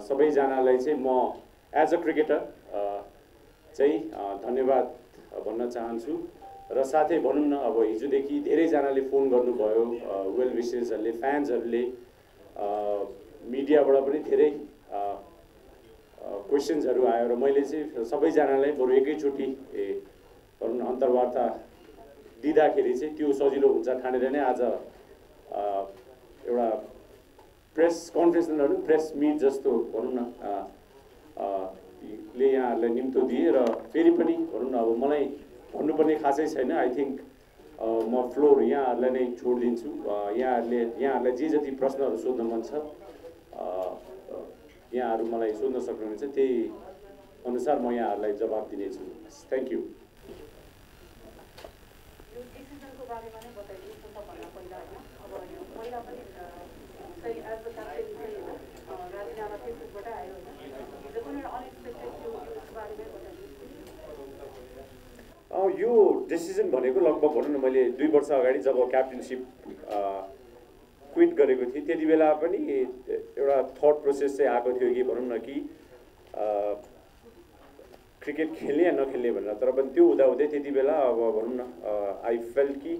सबैजनालाई चाहिँ म एज अ क्रिकेटर चाहिँ धन्यवाद भन्न चाहन्छु र साथै भनौँ न अब हिजोदेखि धेरैजनाले फोन गर्नुभयो वेल विशेसहरूले फ्यान्सहरूले मिडियाबाट पनि धेरै क्वेसन्सहरू आयो र मैले चाहिँ सबैजनालाई बरु एकैचोटि भनौँ न अन्तर्वार्ता दिँदाखेरि चाहिँ त्यो सजिलो हुन्छ ठानेर नै आज एउटा प्रेस कन्फरेन्सहरू प्रेस मिट जस्तो भनौँ न ले यहाँहरूलाई निम्तो दिए र फेरि पनि भनौँ न अब मलाई भन्नुपर्ने खासै छैन। आई थिङ्क म फ्लोर यहाँहरूलाई नै छोडिदिन्छु। यहाँहरूलाई जे जति प्रश्नहरू सोध्न मन छ यहाँहरू मलाई सोध्न सक्नुहुनेछ, त्यही अनुसार म यहाँहरूलाई जवाब दिनेछु। Thank you. यो डिसिजन भनेको लगभग भनौँ न मैले 2 वर्ष अगाडि जब क्याप्टेनसिप क्विट गरेको थिएँ त्यति बेला पनि एउटा थट प्रोसेस चाहिँ आएको थियो कि भनौँ न कि क्रिकेट खेल्ने या नखेल्ने भनेर। तर पनि त्यो हुँदाहुँदै त्यति बेला अब भनौँ न आई फेल्ट कि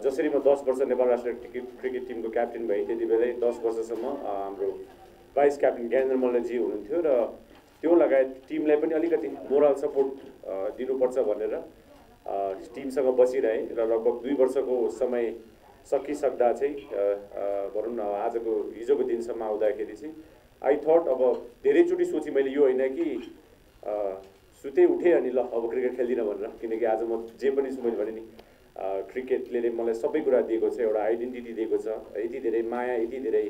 जसरी म 10 वर्ष नेपाल राष्ट्रिय क्रिकेट टिमको क्याप्टेन भएँ त्यति बेलै 10 वर्षसम्म हाम्रो भाइस क्याप्टेन ज्ञानेन्द्र मल्लजी हुनुहुन्थ्यो र त्यो लगायत टिमलाई पनि अलिकति मोरल सपोर्ट दिनुपर्छ भनेर टिमसँग बसिरहेँ र लगभग 2 वर्षको समय सकिसक्दा चाहिँ भनौँ न आजको हिजोको दिनसम्म आउँदाखेरि चाहिँ आई थट अब धेरैचोटि सोचेँ मैले यो होइन कि सुते उठेँ अनि ल अब क्रिकेट खेल्दिनँ भनेर, किनकि आज म जे पनि छु मैले भने नि क्रिकेटले मलाई सबै कुरा दिएको छ, एउटा आइडेन्टिटी दिएको छ, यति धेरै माया, यति धेरै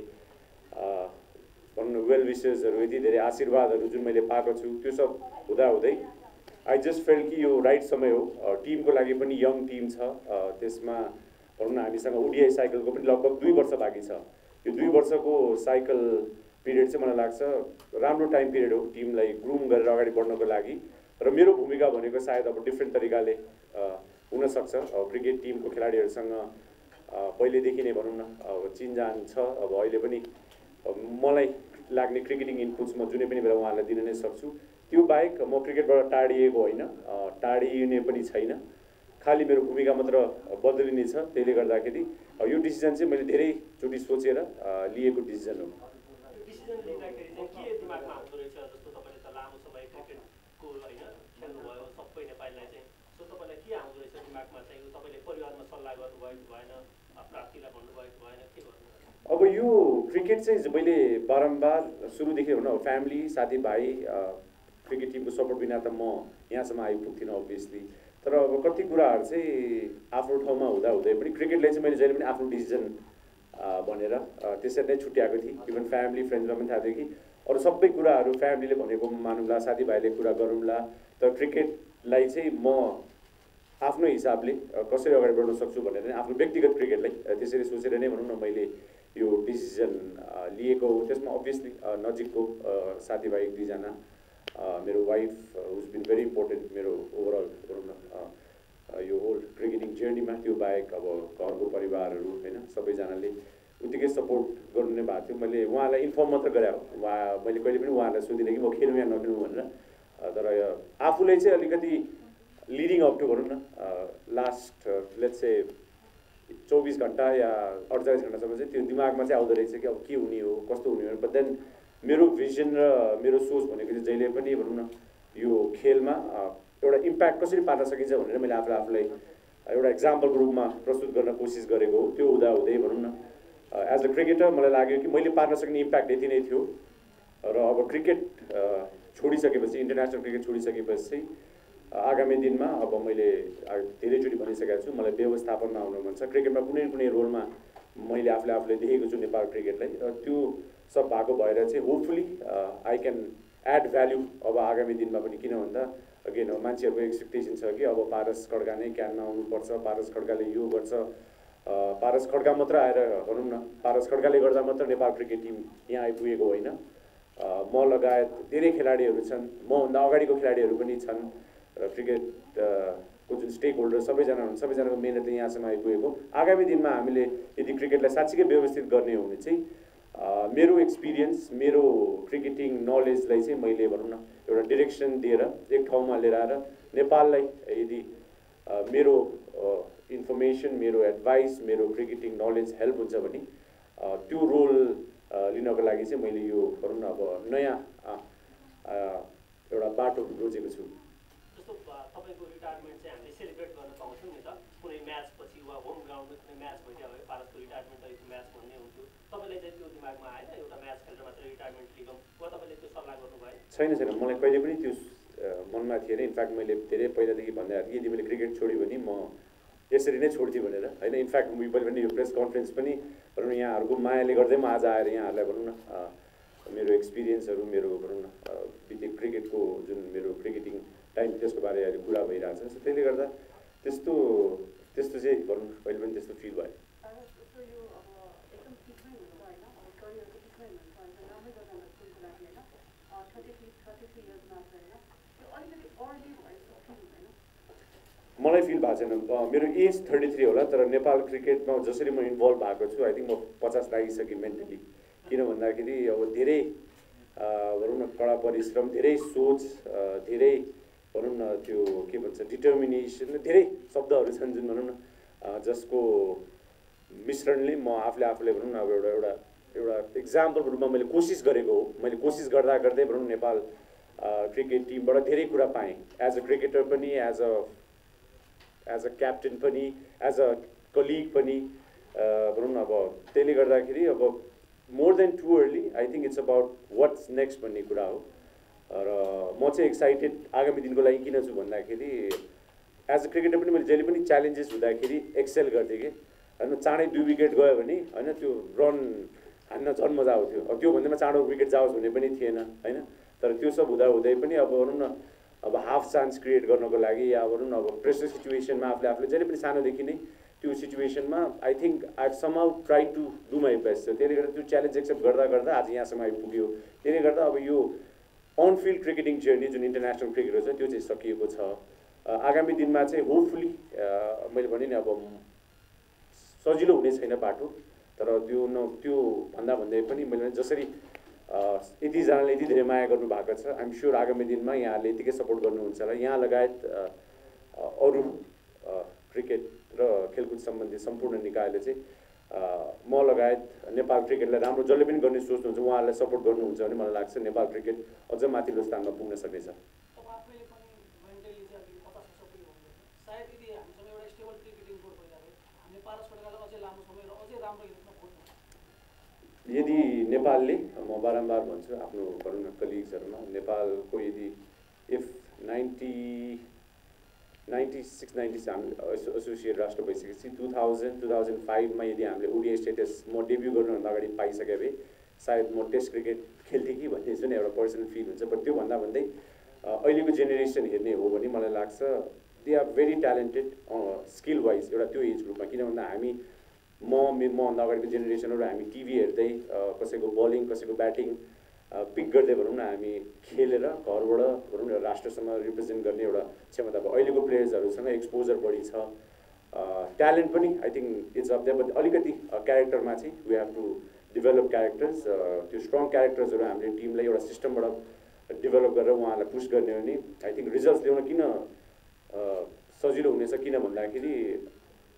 भनौँ न वेल विसेसहरू, यति धेरै आशीर्वादहरू जुन मैले पाएको छु त्यो सब हुँदाहुँदै आई जस्ट फेल कि यो राइट समय हो। टिमको लागि पनि यङ टिम छ, त्यसमा भनौँ न हामीसँग ओडिआई साइकलको पनि लगभग 2 वर्ष बाँकी छ। यो 2 वर्षको साइकल पिरियड चाहिँ मलाई लाग्छ राम्रो टाइम पिरियड हो टिमलाई ग्रुम गरेर अगाडि बढ्नको लागि। र मेरो भूमिका भनेको सायद अब डिफ्रेन्ट तरिकाले हुनसक्छ। क्रिकेट टिमको खेलाडीहरूसँग पहिलेदेखि नै भनौँ न अब चिनजान छ। अब अहिले पनि मलाई लाग्ने क्रिकेटिङ इनपुट्स म जुनै पनि बेला उहाँहरूलाई दिन नै सक्छु। त्यो बाहेक म क्रिकेटबाट टाढिएको होइन, टाढिने पनि छैन, खालि मेरो भूमिका मात्र बदलिने छ। त्यसले गर्दाखेरि यो डिसिजन चाहिँ मैले धेरैचोटि सोचेर लिएको डिसिजन हो। डिसिजन लिँदाखेरि चाहिँ के दिमागमा आउँदो रहेछ? जस्तो तपाईँले त लामो समय क्रिकेटको होइन खेल्नुभयो सबै नेपालीलाई चाहिँ, सो तपाईँलाई के आउँदो रहेछ दिमागमा चाहिँ? तपाईँले परिवारमा सल्लाह गर्नुभयो कि भएन, प्राप्तिलाई भन्नुभयो कि भएन, के गर्नु? अब यो क्रिकेट चाहिँ मैले बारम्बार सुरुदेखि भनौँ फ्यामिली साथीभाइ क्रिकेट टिमको सपोर्ट बिना त म यहाँसम्म आइपुग्थिनँ अभियसली। तर अब कति कुराहरू चाहिँ आफ्नो ठाउँमा हुँदाहुँदै पनि क्रिकेटलाई चाहिँ मैले जहिले पनि आफ्नो डिसिजन भनेर त्यसरी नै छुट्याएको थिएँ। इभन फ्यामिली फ्रेन्ड्समा पनि थाहा थियो कि अरू सबै कुराहरू फ्यामिलीले भनेको मानौँला, साथीभाइले कुरा गरौँला, तर क्रिकेटलाई चाहिँ म आफ्नो हिसाबले कसरी अगाडि बढ्न सक्छु भनेर नै आफ्नो व्यक्तिगत क्रिकेटलाई त्यसरी सोचेर नै भनौँ न मैले यो डिसिजन लिएको हो। त्यसमा अभियसली नजिकको साथीभाइ 1-2जना, मेरो wife who's been very important मेरो ओभरअल भनौँ न यो होल क्रिकेटिङ जर्नीमा। त्यो बाहेक अब घरको परिवारहरू होइन सबैजनाले उत्तिकै सपोर्ट गर्नु नै भएको थियो। मैले उहाँलाई इन्फर्म मात्र गरे हो, मैले कहिले पनि उहाँलाई सोधिनँ कि म खेलौँ या नखेलौँ भनेर। तर आफूले चाहिँ अलिकति लिडिङ अप टु भनौँ न लास्ट लेट्स से 24 घन्टा या 48 घन्टासम्म चाहिँ त्यो दिमागमा चाहिँ आउँदो रहेछ कि अब के हुने हो, कस्तो हुने हो। बट देन मेरो भिजन र मेरो सोच भनेको चाहिँ जहिले पनि भनौँ न यो खेलमा एउटा इम्प्याक्ट कसरी पार्न सकिन्छ भनेर मैले आफूलाई एउटा इक्जाम्पलको रूपमा प्रस्तुत गर्न कोसिस गरेको हो। त्यो हुँदाहुँदै भनौँ न एज अ क्रिकेटर मलाई लाग्यो कि मैले पार्न सक्ने इम्प्याक्ट यति नै थियो। र अब क्रिकेट छोडिसकेपछि, इन्टरनेसनल क्रिकेट छोडिसकेपछि चाहिँ आगामी दिनमा अब मैले धेरैचोटि भनिसकेको छु मलाई व्यवस्थापनमा आउनु मन छ। क्रिकेटमा कुनै न कुनै रोलमा मैले आफूले देखेको छु नेपाल क्रिकेटलाई, र त्यो सब भएको भएर चाहिँ hopefully I can add value अब आगामी दिनमा पनि। किन भन्दा अगेन मान्छेहरूको एक्सपेक्टेसन छ कि अब पारस खड्का नै क्यानमा आउनुपर्छ, पारस खड्काले यो गर्छ, पारस खड्का मात्र आएर भनौँ न पारस खड्काले गर्दा मात्र नेपाल क्रिकेट टिम यहाँ आइपुगेको होइन। म लगायत धेरै खेलाडीहरू छन्, मभन्दा अगाडिको खेलाडीहरू पनि छन् र क्रिकेटको जुन स्टेक होल्डर सबैजना हुनुहुन्छ, सबैजनाको मेहनतले यहाँसम्म आइपुगेको। आगामी दिनमा हामीले यदि क्रिकेटलाई साँच्चीकै व्यवस्थित गर्ने हो भने चाहिँ मेरो एक्सपिरियन्स मेरो क्रिकेटिङ नलेजलाई चाहिँ मैले भनौँ न एउटा डिरेक्सन दिएर एक ठाउँमा लिएर आएर नेपाललाई यदि मेरो इन्फर्मेसन मेरो एडभाइस मेरो क्रिकेटिङ नलेज हेल्प हुन्छ भने त्यो रोल लिनको लागि चाहिँ मैले यो भनौँ न अब नयाँ एउटा बाटो रोजेको छु। जस्तो तपाईँको रिटायरमेन्ट चाहिँ हामीले सेलिब्रेट गर्न पाउँछौँ नि त कुनै म्याच पछि वा होम ग्राउन्डमा कुनै म्याच भइदियो भने पारसको रिटायरमेन्ट अहिलेको म्याच भन्ने हुन्थ्यो, तपाईँलाई चाहिँ त्यो दिमागमा आएन एउटा म्याच खेलेर मात्र रिटायरमेन्ट लिगौँ वा तपाईँले त्यो सल्लाह गर्नुभयो? छैन मलाई कहिले पनि त्यो मनमा थिएन। इनफ्याक्ट मैले धेरै पहिलादेखि भन्दै आएको यदि मैले क्रिकेट छोड्यो भने म यसरी नै छोड्थेँ भनेर होइन। इनफ्याक्ट मैले पनि यो प्रेस कन्फरेन्स पनि भनौँ न यहाँहरूको मायाले गर्दै म आज आएर यहाँहरूलाई भनौँ न मेरो एक्सपिरियन्सहरू मेरो भनौँ न बितेको क्रिकेटको जुन मेरो क्रिकेटिङ टाइम त्यसको बारे अहिले कुरा भइरहेको छ। त्यसले गर्दा त्यस्तो चाहिँ भनौँ न कहिले पनि त्यस्तो फिल भयो। मलाई फिल भएको छैन। मेरो एज 33 होला, तर नेपाल क्रिकेटमा जसरी म इन्भल्भ भएको छु आई थिङ्क म 50 लागिसकेँ मेन्टली। किन भन्दाखेरि अब धेरै भनौँ न कडा परिश्रम, धेरै सोच, धेरै भनौँ न त्यो के भन्छ डिटर्मिनेसन, धेरै शब्दहरू छन् जुन भनौँ न जसको मिश्रणले म आफूले भनौँ न अब एउटा इक्जाम्पलको रूपमा मैले कोसिस गरेको हो। मैले कोसिस गर्दा गर्दै भनौँ न नेपाल क्रिकेट टिमबाट धेरै कुरा पाएँ, एज अ क्रिकेटर पनि, एज अ क्याप्टेन पनि, एज अ कलिग पनि भनौँ न। अब त्यसले गर्दाखेरि अब more than too early I think it's about what's next भन्ने कुरा हो। र म चाहिँ एक्साइटेड आगामी दिनको लागि किन छु भन्दाखेरि एज अ क्रिकेटर पनि मैले जहिले पनि च्यालेन्जेस हुँदाखेरि एक्सेल गर्थेँ कि होइन। चाँडै 2 विकेट गयो भने होइन त्यो रन हान्न झन् मजा आउँथ्यो। अब त्योभन्दा चाँडो विकेट जाओस् भन्ने पनि थिएन होइन। तर त्यो सब हुँदै पनि अब भनौँ न अब हाफ चान्स क्रिएट गर्नको लागि या भनौँ न अब प्रेसर सिचुएसनमा आफूले जहिले पनि सानोदेखि नै त्यो सिचुएसनमा I think I somehow try to do my best. त्यसले गर्दा त्यो च्यालेन्ज एक्सेप्ट गर्दा आज यहाँसम्म आइपुग्यो। त्यसले गर्दा अब यो अन फिल्ड क्रिकेटिङ जर्नी जुन इन्टरनेसनल क्रिकेट छ त्यो चाहिँ सकिएको छ। आगामी दिनमा चाहिँ होपफुली मैले भने नि अब सजिलो हुने छैन बाटो, तर त्यो भन्दै पनि मैले जसरी यतिजनाले यति धेरै माया गर्नु भएको छ, आइएम स्योर आगामी दिनमा यहाँहरूले यतिकै सपोर्ट गर्नुहुन्छ होला। यहाँ लगायत अरू क्रिकेट र खेलकुद सम्बन्धी सम्पूर्ण निकायले चाहिँ म लगायत नेपाल क्रिकेटलाई राम्रो जसले पनि गर्ने सोच्नुहुन्छ उहाँहरूलाई सपोर्ट गर्नुहुन्छ भने मलाई लाग्छ नेपाल क्रिकेट अझ माथिल्लो स्थानमा पुग्न सक्नेछ। यदि नेपालले, म बारम्बार भन्छु आफ्नो भनौँ न कलिग्सहरूमा, नेपालको यदि इफ 96 हामी एसोसिएट राष्ट्र भइसकेपछि 2005मा यदि हामीले ओडिआई स्टेटस म डेब्यू गर्नुभन्दा अगाडि पाइसके भए सायद म टेस्ट क्रिकेट खेल्थेँ कि भन्ने जुन एउटा पर्सनल फिल हुन्छ। बट त्यो भन्दै अहिलेको जेनेरेसन हेर्ने हो भने मलाई लाग्छ they are very talented skill wise एउटा त्यो एज ग्रुपमा। किन भन्दा हामी मभन्दा अगाडिको जेनेरेसनहरू हामी टिभी हेर्दै कसैको बलिङ कसैको ब्याटिङ पिक गर्दै भनौँ न हामी खेलेर घरबाट भनौँ न राष्ट्रसम्म रिप्रेजेन्ट गर्ने एउटा क्षमता भयो। अहिलेको प्लेयर्सहरूसँग एक्सपोजर बढी छ, ट्यालेन्ट पनि I think it's of that. But अलिकति क्यारेक्टरमा चाहिँ we have to develop characters. त्यो स्ट्रङ क्यारेक्टर्सहरू हामीले टिमलाई एउटा सिस्टमबाट डेभलप गरेर उहाँहरूलाई पुस गर्ने हो भने आई थिङ्क रिजल्ट्स ल्याउन किन सजिलो हुनेछ। किन भन्दाखेरि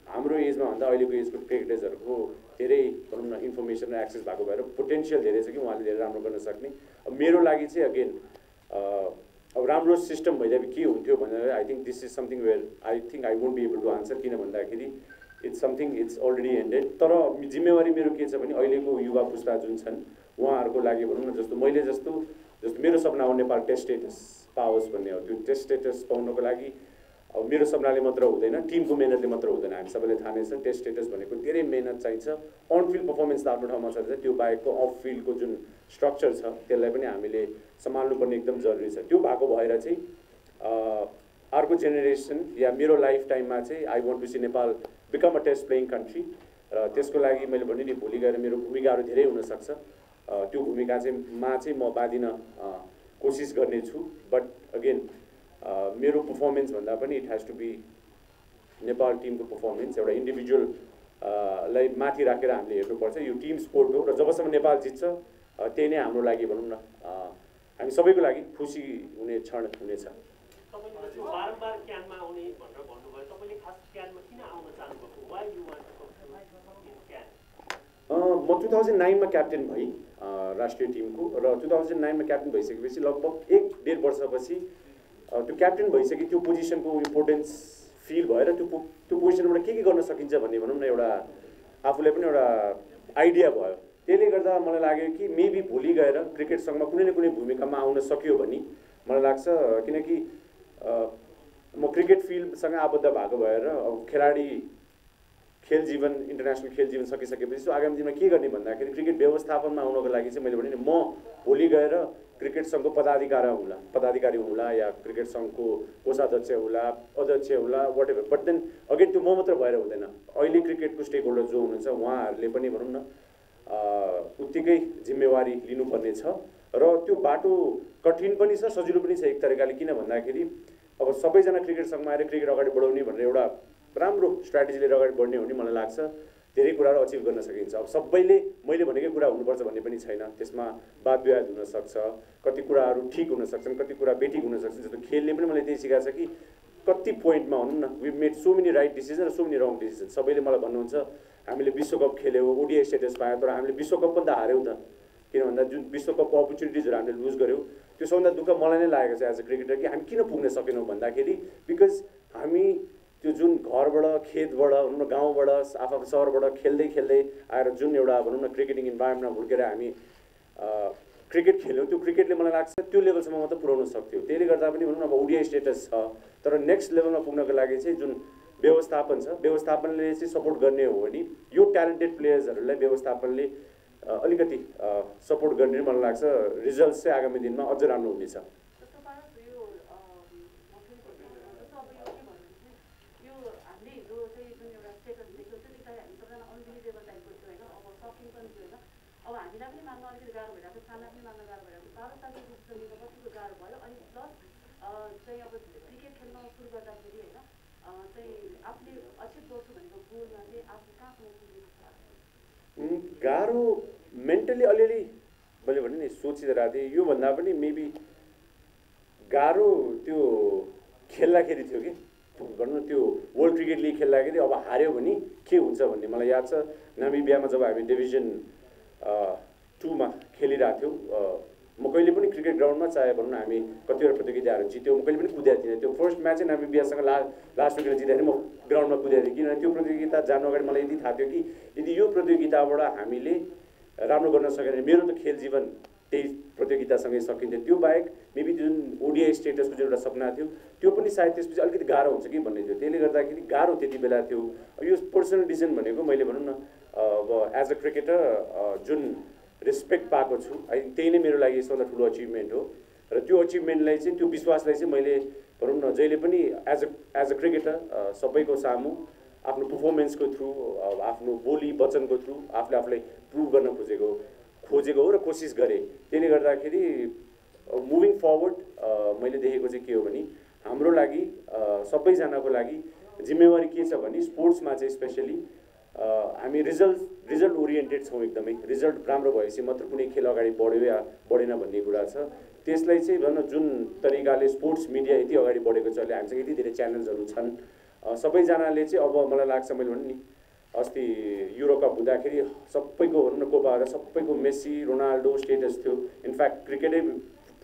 हाम्रो एजमा भन्दा अहिलेको एजको क्रिकेटर्सहरूको धेरै भनौँ न इन्फर्मेसन र एक्सेस भएको भएर पोटेन्सियल धेरै छ कि उहाँले धेरै राम्रो गर्न सक्ने। अब मेरो लागि चाहिँ अगेन अब राम्रो सिस्टम भइदिए के हुन्थ्यो भनेर I think this is something where I think I won't be able to answer. किन भन्दाखेरि it's something it's already ended. तर जिम्मेवारी मेरो के छ भने अहिलेको युवा पुस्ता जुन छन् उहाँहरूको लागि भनौँ न जस्तो मेरो सपना हो नेपाल टेस्ट स्टेटस पाओस् भन्ने हो। त्यो टेस्ट स्टेटस पाउनको लागि अब मेरो सपनाले मात्र हुँदैन, टिमको मेहनतले मात्र हुँदैन। हामी सबैले थाहा नै छ टेस्ट स्टेटस भनेको धेरै मेहनत चाहिन्छ। अन फिल्ड पर्फर्मेन्स त आफ्नो ठाउँमा छ, त्यो बाहेकको अफ फिल्डको जुन स्ट्रक्चर छ त्यसलाई पनि हामीले सम्हाल्नुपर्ने एकदम जरुरी छ। त्यो भएको भएर चाहिँ अर्को जेनेरेसन या मेरो लाइफ टाइममा चाहिँ I want to see Nepal become a test playing country. र त्यसको लागि मैले भने नि भोलि गएर मेरो भूमिकाहरू धेरै हुनसक्छ। त्यो भूमिका चाहिँ म बाँधिन कोसिस गर्नेछु। बट अगेन मेरो पर्फर्मेन्स भन्दा पनि it has to be Nepal टिमको पर्फर्मेन्स। एउटा इन्डिभिजुअल लाई माथि राखेर हामीले हेर्नुपर्छ। यो टिम स्पोर्ट हो र जबसम्म नेपाल जित्छ त्यही नै हाम्रो लागि भनौँ न हामी सबैको लागि खुसी हुने क्षण हुनेछ। तपाईँले बारम्बार क्यानमा आउने भनेर भन्नुभयो, तपाईँले खास क्यानमा किन आउन चाहनुभएको? Why you want to come in CAN? म 2009 मा क्याप्टेन भएँ राष्ट्रिय टिमको र 2009 मा क्याप्टेन भइसकेपछि लगभग 1-1.5 वर्षपछि त्यो क्याप्टेन भइसक्यो, त्यो पोजिसनको इम्पोर्टेन्स फिल भएर त्यो पोजिसनबाट के गर्न सकिन्छ भन्ने भनौँ न एउटा आफूलाई पनि एउटा आइडिया भयो। त्यसले गर्दा मलाई लाग्यो कि मेबी भोलि गएर क्रिकेटसँग कुनै न कुनै भूमिकामा आउन सक्यो भने मलाई लाग्छ, किनकि म क्रिकेट फिल्डसँग आबद्ध भएको भएर अब खेल जीवन इन्टरनेसनल खेल जीवन सकिसकेपछि आगामी दिनमा के गर्ने भन्दाखेरि क्रिकेट व्यवस्थापनमा आउनको लागि चाहिँ मैले भने नि म भोलि गएर क्रिकेट सङ्घको पदाधिकारी होला या क्रिकेट सङ्घको कोषाध्यक्ष होला, अध्यक्ष होला, whatever. But then again त्यो म मात्र भएर हुँदैन। अहिले क्रिकेटको स्टेक होल्डर जो हुनुहुन्छ उहाँहरूले पनि भनौँ न उत्तिकै जिम्मेवारी लिनुपर्ने छ र त्यो बाटो कठिन पनि छ, सजिलो पनि छ एक तरिकाले। किन भन्दाखेरि अब सबैजना क्रिकेट सङ्घमा आएर क्रिकेट अगाडि बढाउने भनेर एउटा राम्रो स्ट्राटेजी लिएर अगाडि बढ्ने हो भने मलाई लाग्छ धेरै कुराहरू अचिभ गर्न सकिन्छ। अब सबैले मैले भनेकै कुरा हुनुपर्छ भन्ने पनि छैन, त्यसमा वाद विवाद हुनसक्छ, कति कुराहरू ठिक हुन सक्छन्, कति कुरा बेठिक हुन सक्छन्। जस्तो खेलले पनि मलाई त्यही सिकाएको छ कि कति पोइन्टमा भनौँ न we made so many right decision र सो मेनी रङ डिसिजन। सबैले मलाई भन्नुहुन्छ हामीले विश्वकप खेल्यौँ, ओडिआई स्टेटस पायौँ, तर हामीले विश्वकप पनि त हार्यौँ त। किन भन्दा जुन विश्वकपको अपर्च्युनिटिजहरू हामीले लुज गऱ्यौँ त्यो सबभन्दा दुःख मलाई नै लागेको छ एज अ क्रिकेटर कि हामी किन पुग्न सकेनौँ भन्दाखेरि बिकज हामी त्यो जुन घरबाट खेतबाट भनौँ न गाउँबाट आफ्नो सहरबाट खेल्दै आएर जुन एउटा भनौँ न क्रिकेटिङ इन्भाइरोमेन्टमा हुर्केर हामी क्रिकेट खेल्यौँ, त्यो क्रिकेटले मलाई लाग्छ त्यो लेभलसम्म मात्र पुर्याउन सक्थ्यो। त्यसले गर्दा पनि भनौँ न अब ओडिआई स्टेटस छ, तर नेक्स्ट लेभलमा पुग्नको लागि चाहिँ जुन व्यवस्थापन छ, व्यवस्थापनले चाहिँ सपोर्ट गर्ने हो भने यो ट्यालेन्टेड प्लेयर्सहरूलाई व्यवस्थापनले अलिकति सपोर्ट गर्ने मलाई लाग्छ रिजल्ट चाहिँ आगामी दिनमा अझ राम्रो हुनेछ। अब हामीलाई पनि मान्न अलिकति गाह्रो भइरहेको छ, साना पनि मान्न गाह्रो भइरहेको छ। 12 सालको डिसिजन लिन कतिको गाह्रो भयो अनि प्लस चाहिँ अब क्रिकेट खेल्न सुरु गर्दाखेरि होइन चाहिँ आफूले अचिभ गर्छु भनेको गोलमा चाहिँ आफू कहाँसम्म पुगेको छ? गाह्रो मेन्टली अलिअलि मैले भने नि सोचिरहेको थिएँ। योभन्दा पनि मेबी गाह्रो त्यो खेल्दाखेरि थियो कि भनौँ न त्यो वर्ल्ड क्रिकेट लिग खेल्दाखेरि अब हार्यो भने के हुन्छ भन्ने मलाई याद छ। नामिबियामा जब हामी डिभिजन 2 मा खेलिरहेको थियौँ, म कहिले पनि क्रिकेट ग्राउन्डमा चाहे भनौँ न हामी कतिवटा प्रतियोगिताहरू जित्यौँ, म कहिले पनि कुदेको थिइनँ। त्यो फर्स्ट म्याच चाहिँ नामिबियासँग लास्ट विकेट जित्दाखेरि म ग्राउन्डमा कुदेको थिएँ, किनभने त्यो प्रतियोगिता जानु अगाडि मलाई यति थाहा थियो कि यदि यो प्रतियोगिताबाट हामीले राम्रो गर्न सक्यो भने मेरो त खेल जीवन त्यही प्रतियोगितासँगै सकिन्थ्यो। त्यो बाहेक मेबी जुन ओडिआई स्टेटसको जुन एउटा सपना थियो त्यो पनि सायद त्यसपछि अलिकति गाह्रो हुन्छ कि भन्ने थियो। त्यसले गर्दाखेरि गाह्रो त्यति बेला थियो। यो पर्सनल डिसिजन भनेको मैले भनौँ न अब एज अ क्रिकेटर जुन रेस्पेक्ट पाएको छु आई थिङ्क त्यही नै मेरो लागि सबभन्दा ठुलो अचिभमेन्ट हो र त्यो अचिभमेन्टलाई चाहिँ त्यो विश्वासलाई चाहिँ मैले भनौँ न जहिले पनि एज अ क्रिकेटर सबैको सामु आफ्नो पर्फर्मेन्सको थ्रु आफ्नो बोली वचनको थ्रु आफूलाई प्रुभ गर्न खोजेको हो र कोसिस गरेँ। त्यसले गर्दाखेरि मुभिङ फरवर्ड मैले देखेको चाहिँ के हो भने हाम्रो लागि सबैजनाको लागि जिम्मेवारी के छ भने स्पोर्ट्समा चाहिँ स्पेसली हामी रिजल्ट ओरिएन्टेड छौँ एकदमै। रिजल्ट राम्रो भएपछि मात्र कुनै खेल अगाडि बढ्यो या बढेन भन्ने कुरा छ। त्यसलाई चाहिँ भनौँ जुन तरिकाले स्पोर्ट्स मिडिया यति अगाडि बढेको छ, अहिले हामीसँग यति धेरै च्यानल्सहरू छन्, सबैजनाले चाहिँ अब मलाई लाग्छ मैले भने नि अस्ति युरो कप हुँदाखेरि सबैको भनौँ न कोपाहरू सबैको मेसी रोनाल्डो स्टेटस थियो। इनफ्याक्ट क्रिकेटै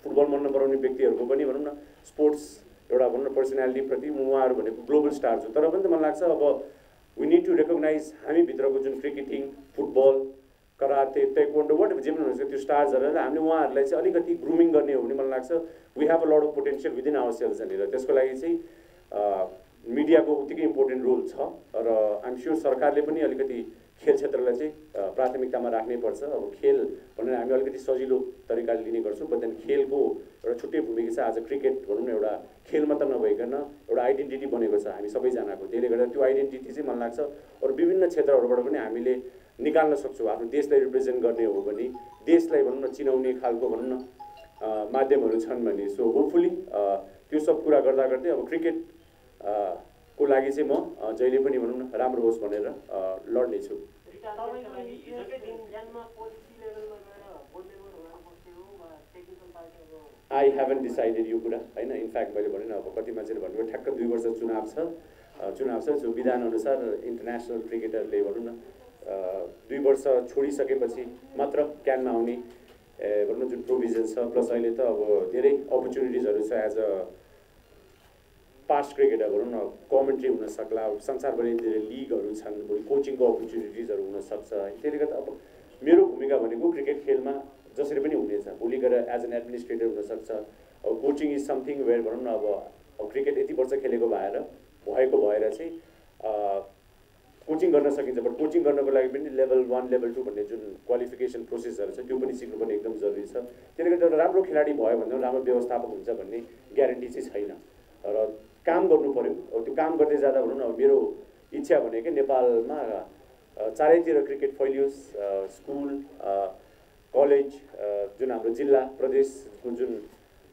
फुटबल मन नपराउने व्यक्तिहरूको पनि भनौँ न स्पोर्ट्स एउटा भनौँ न पर्सनालिटीप्रति उहाँहरू भनेको ग्लोबल स्टार्स हो। तर पनि त मलाई लाग्छ अब वी निड टु रेकग्नाइज हामीभित्रको जुन cricketing football karate taekwondo what जे पनि हुन्छ त्यो स्टार्सहरूलाई हामीले उहाँहरूलाई चाहिँ अलिकति ग्रुमिङ गर्ने हो भने मलाई लाग्छ we have a lot of potential within ourselves भनेर। त्यसको लागि चाहिँ मिडियाको उत्तिकै इम्पोर्टेन्ट रोल छ र आइएम स्योर सरकारले पनि अलिकति खेल क्षेत्रलाई चाहिँ प्राथमिकतामा राख्नैपर्छ। अब खेल भनेर हामी अलिकति सजिलो तरिकाले लिने गर्छौँ, बट देन खेलको एउटा छुट्टै भूमिका छ। आज क्रिकेट भनौँ न एउटा खेल मात्र नभइकन एउटा आइडेन्टिटी बनेको छ हामी सबैजनाको। त्यसले गर्दा त्यो आइडेन्टिटी चाहिँ मलाई लाग्छ अरू विभिन्न क्षेत्रहरूबाट पनि हामीले निकाल्न सक्छौँ। आफ्नो देशलाई रिप्रेजेन्ट गर्ने हो भने देशलाई भनौँ न चिनाउने खालको भनौँ न माध्यमहरू छन् भने सो होपफुली त्यो सब कुरा गर्दा गर्दै अब क्रिकेट को लागि चाहिँ म जहिले पनि भनौँ न राम्रो होस् भनेर लड्नेछु। रिटायरमेन्टका लागि हिजोकै दिन बिहानमा पोलिसी लेभलमा गएर बोर्ड मेम्बर हुन सक्ने हो वा टेक्निकल पार्टीको आई हेभन डिसाइडेड यो कुरा होइन। इनफ्याक्ट मैले भने अब कति मान्छेले भन्नुभयो ठ्याक्क 2 वर्ष चुनाव छ जो विधानअनुसार इन्टरनेसनल क्रिकेटरले भनौँ न 2 वर्ष छोडिसकेपछि मात्र क्यानमा आउने भनौँ न जुन प्रोभिजन छ, प्लस अहिले त अब धेरै अपर्च्युनिटिजहरू छ एज अ पास्ट क्रिकेटर भनौँ न कमेन्ट्री हुन सक्ला, संसारभरि धेरै लिगहरू छन्, भोलि कोचिङको अपर्च्युनिटिजहरू हुनसक्छ। त्यसले गर्दा अब मेरो भूमिका भनेको क्रिकेट खेलमा जसरी पनि हुनेछ, भोलि गएर एज एन एडमिनिस्ट्रेटर हुनसक्छ। अब कोचिङ इज समथिङ वेयर भनौँ न अब क्रिकेट यति वर्ष खेलेको भएर चाहिँ कोचिङ गर्न सकिन्छ, बट कोचिङ गर्नको लागि पनि लेभल 1 लेभल 2 भन्ने जुन क्वालिफिकेसन प्रोसेसहरू छ त्यो पनि सिक्नु पनि एकदम जरुरी छ। त्यसले गर्दा एउटा राम्रो खेलाडी भयो भने राम्रो व्यवस्थापक हुन्छ भन्ने ग्यारेन्टी चाहिँ छैन र काम गर्नु पर्यो। त्यो काम गर्दै जाँदा भनौँ न अब मेरो इच्छा भनेकै नेपालमा चारैतिर क्रिकेट फैलियोस्, स्कुल कलेज जुन हाम्रो जिल्ला प्रदेशको जुन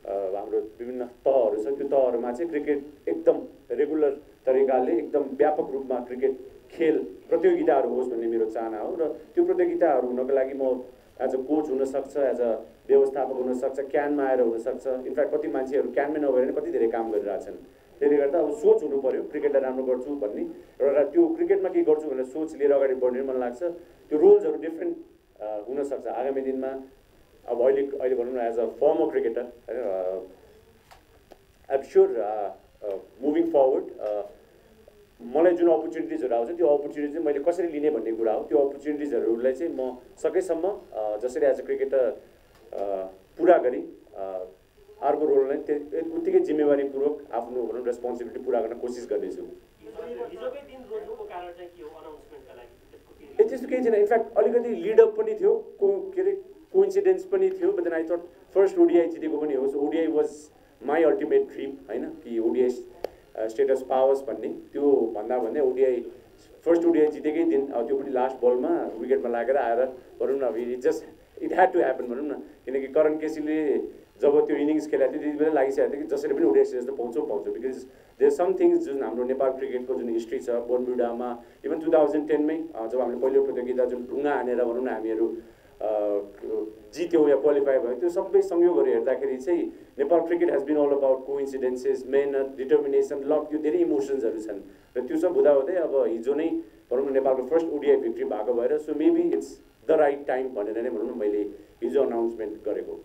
हाम्रो विभिन्न तहहरू छ त्यो तहहरूमा चाहिँ क्रिकेट एकदम रेगुलर तरिकाले एकदम व्यापक रूपमा क्रिकेट खेल प्रतियोगिताहरू होस् भन्ने मेरो चाहना हो। र त्यो प्रतियोगिताहरू हुनको लागि म एज अ कोच हुनसक्छ, एज अ व्यवस्थापक हुनसक्छ, क्यानमा आएर हुनसक्छ। इनफ्याक्ट कति मान्छेहरू क्यानमै नभएर कति धेरै काम गरिरहेछन्। त्यसले गर्दा अब सोच हुनु पर्यो क्रिकेटलाई राम्रो गर्छु भन्ने, र त्यो क्रिकेटमा के गर्छु भनेर सोच लिएर अगाडि बढ्ने मन लाग्छ। त्यो रोल्सहरू डिफ्रेन्ट हुनसक्छ आगामी दिनमा। अब अहिले भनौँ न as a former cricketer I am sure moving forward मलाई जुन अपर्च्युनिटिजहरू आउँछ त्यो अपर्च्युनिटिज चाहिँ मैले कसरी लिने भन्ने कुरा हो। त्यो अपर्च्युनिटिजहरूलाई चाहिँ म सकेसम्म जसरी एज अ क्रिकेटर पुरा गरी अर्को रोललाई उत्तिकै जिम्मेवारीपूर्वक आफ्नो भनौँ रेस्पोन्सिबिलिटी पुरा गर्न कोसिस गर्नेछु। त्यस्तो केही छैन। इनफ्याक्ट अलिकति लिडअप पनि थियो, के अरे कोइन्सिडेन्स पनि थियो, but then I thought first ODI जितेको पनि हो। So ODI was my ultimate dream होइन कि ओडिआई स्टेटस पाओस् भन्ने। त्यो भन्दा ओडिआई फर्स्ट ओडिआई जितेकै दिन त्यो पनि लास्ट बलमा विकेटमा लागेर आएर भनौँ न अब इट ह्याड टु ह्यापन भनौँ न। किनकि करण केसीले जब त्यो इनिङ्स खेलेको थियो त्यति बेला लागिसकेको थियो कि जसरी पनि ओडिआई सिरिज त पाउँछ बिकज देयर सम थिङ्स जुन हाम्रो नेपाल क्रिकेटको जुन हिस्ट्री छ बर्मुडामा इभन 2010मै जब हामीले पहिलो प्रतियोगिता जुन ढुङ्गा हानेर भनौँ न हामीहरू जित्यौँ या क्वालिफाई भयो, त्यो सबै संयोगहरू हेर्दाखेरि चाहिँ Nepal cricket has been all about coincidences, मेहनत, डिटर्मिनेसन, लक, यो धेरै इमोसन्सहरू छन्। र त्यो सब हुँदाहुँदै अब हिजो नै भनौँ न नेपालको फर्स्ट ओडिआई भिक्ट्री भएको भएर so maybe it's the right time भनेर नै भनौँ न मैले हिजो अनाउन्समेन्ट गरेको।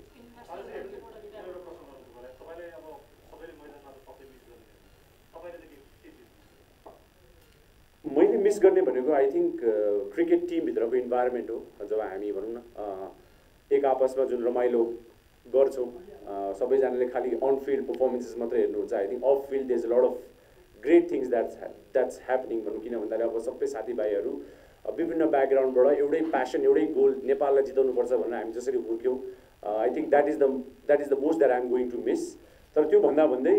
मैले मिस गर्ने भनेको आई थिङ्क क्रिकेट टिमभित्रको इन्भाइरोमेन्ट हो। जब हामी भनौँ न एक आपसमा जुन रमाइलो गर्छौँ, सबैजनाले खालि अन फिल्ड पर्फर्मेन्सेस मात्रै हेर्नुहुन्छ। I think off field there is a lot of great things that's happening भनौँ। किन भन्दाखेरि अब सबै साथीभाइहरू विभिन्न ब्याकग्राउन्डबाट एउटै प्यासन, एउटै गोल नेपाललाई जिताउनुपर्छ भनेर हामी जसरी हुर्क्यौँ, I think that is the most that I am going to miss. तर त्यो भन्दै